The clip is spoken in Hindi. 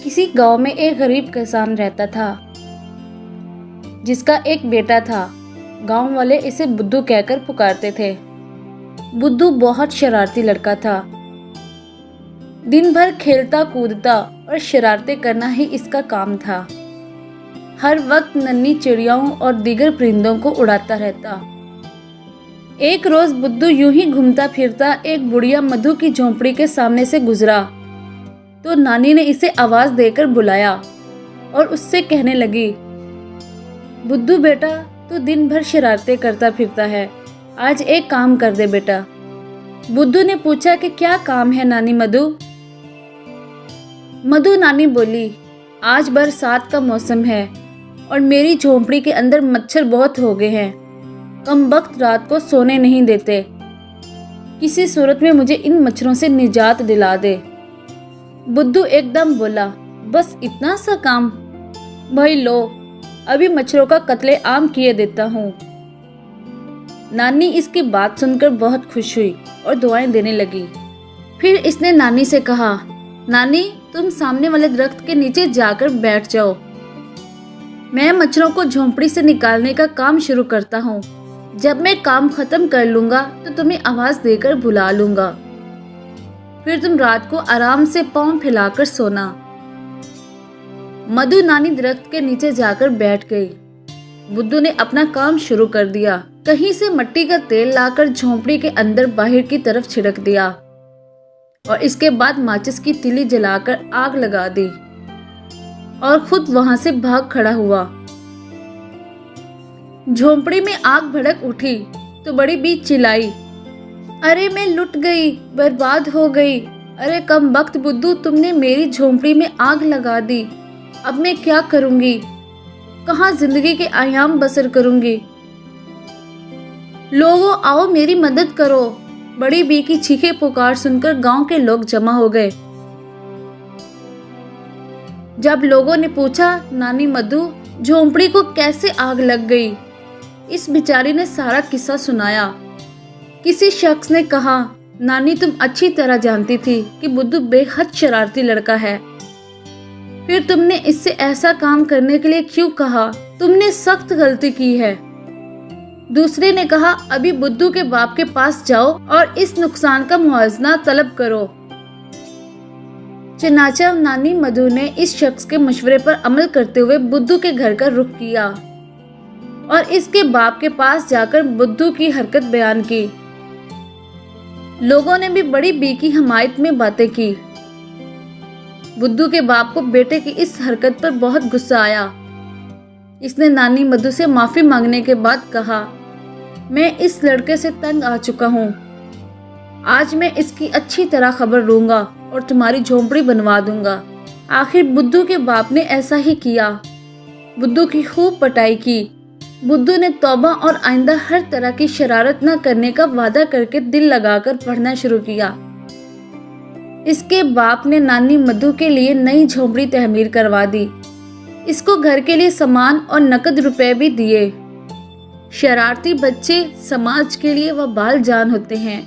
किसी गांव में एक गरीब किसान रहता था जिसका एक बेटा था। गांव वाले इसे बुद्धू कहकर पुकारते थे। बुद्धू बहुत शरारती लड़का था। दिन भर खेलता कूदता और शरारतें करना ही इसका काम था। हर वक्त नन्ही चिड़ियाओं और दीगर परिंदों को उड़ाता रहता। एक रोज बुद्धू यूं ही घूमता फिरता एक बुढ़िया मधु की झोंपड़ी के सामने से गुजरा तो नानी ने इसे आवाज देकर बुलाया और उससे कहने लगी, बुद्धू बेटा, तू दिन भर शरारतें करता फिरता है, आज एक काम कर दे बेटा। बुद्धू ने पूछा कि क्या काम है नानी मधु? मधु नानी बोली, आज बरसात का मौसम है और मेरी झोंपड़ी के अंदर मच्छर बहुत हो गए हैं। कम वक्त रात को सोने नहीं देते। किसी सूरत में मुझे इन मच्छरों से निजात दिला दे। बुद्धू एकदम बोला, बस इतना सा काम? भाई लो, अभी मच्छरों का कत्ले आम किए देता हूँ। नानी इसकी बात सुनकर बहुत खुश हुई और दुआएं देने लगी। फिर इसने नानी से कहा, नानी तुम सामने वाले दरख्त के नीचे जाकर बैठ जाओ। मैं मच्छरों को झोंपड़ी से निकालने का काम शुरू करता हूँ। जब मैं काम खत्म कर लूंगा तो तुम्हें आवाज देकर बुला लूंगा। फिर तुम रात को आराम से पांव फैलाकर सोना। मधु नानी दरख्त के नीचे जाकर बैठ गई। बुद्धू ने अपना काम शुरू कर दिया। कहीं से मिट्टी का तेल लाकर झोंपड़ी के अंदर बाहर की तरफ छिड़क दिया और इसके बाद माचिस की तीली जलाकर आग लगा दी और खुद वहां से भाग खड़ा हुआ। झोंपड़ी में आग भड़क उठी तो बड़ी बी चिल्लाई, अरे मैं लुट गई, बर्बाद हो गई। अरे कम वक्त बुद्धू, तुमने मेरी झोंपड़ी में आग लगा दी। अब मैं क्या करूंगी? कहाँ जिंदगी के आयाम बसर करूंगी? लोगों आओ मेरी मदद करो। बड़ी बी की चीखें पुकार सुनकर गांव के लोग जमा हो गए। जब लोगों ने पूछा, नानी मधु झोंपड़ी को कैसे आग लग गई, इस बेचारी ने सारा किस्सा सुनाया। किसी शख्स ने कहा, नानी तुम अच्छी तरह जानती थी कि बुद्धू बेहद शरारती लड़का है, फिर तुमने इससे ऐसा काम करने के लिए क्यों कहा? तुमने सख्त गलती की है। दूसरे ने कहा, अभी बुद्धू के बाप के पास जाओ और इस नुकसान का मुआवजा तलब करो। चनाचर नानी मधु ने इस शख्स के मशवरे पर अमल करते हुए बुद्धू के घर का रुख किया और इसके बाप के पास जाकर बुद्धू की हरकत बयान की। लोगों ने भी बड़ी बी की हिमायत में बातें की। बुद्धू के बाप को बेटे की इस हरकत पर बहुत गुस्सा आया। इसने नानी मधु से माफी मांगने के बाद कहा, मैं इस लड़के से तंग आ चुका हूँ। आज मैं इसकी अच्छी तरह खबर लूंगा और तुम्हारी झोंपड़ी बनवा दूंगा। आखिर बुद्धू के बाप ने ऐसा ही किया। बुद्धू की खूब पटाई की। बुद्धू ने तौबा और आइंदा हर तरह की शरारत न करने का वादा करके दिल लगाकर पढ़ना शुरू किया। इसके बाप ने नानी मधु के लिए नई झोंपड़ी तहमीर करवा दी। इसको घर के लिए सामान और नकद रुपए भी दिए। शरारती बच्चे समाज के लिए वबाल जान होते हैं।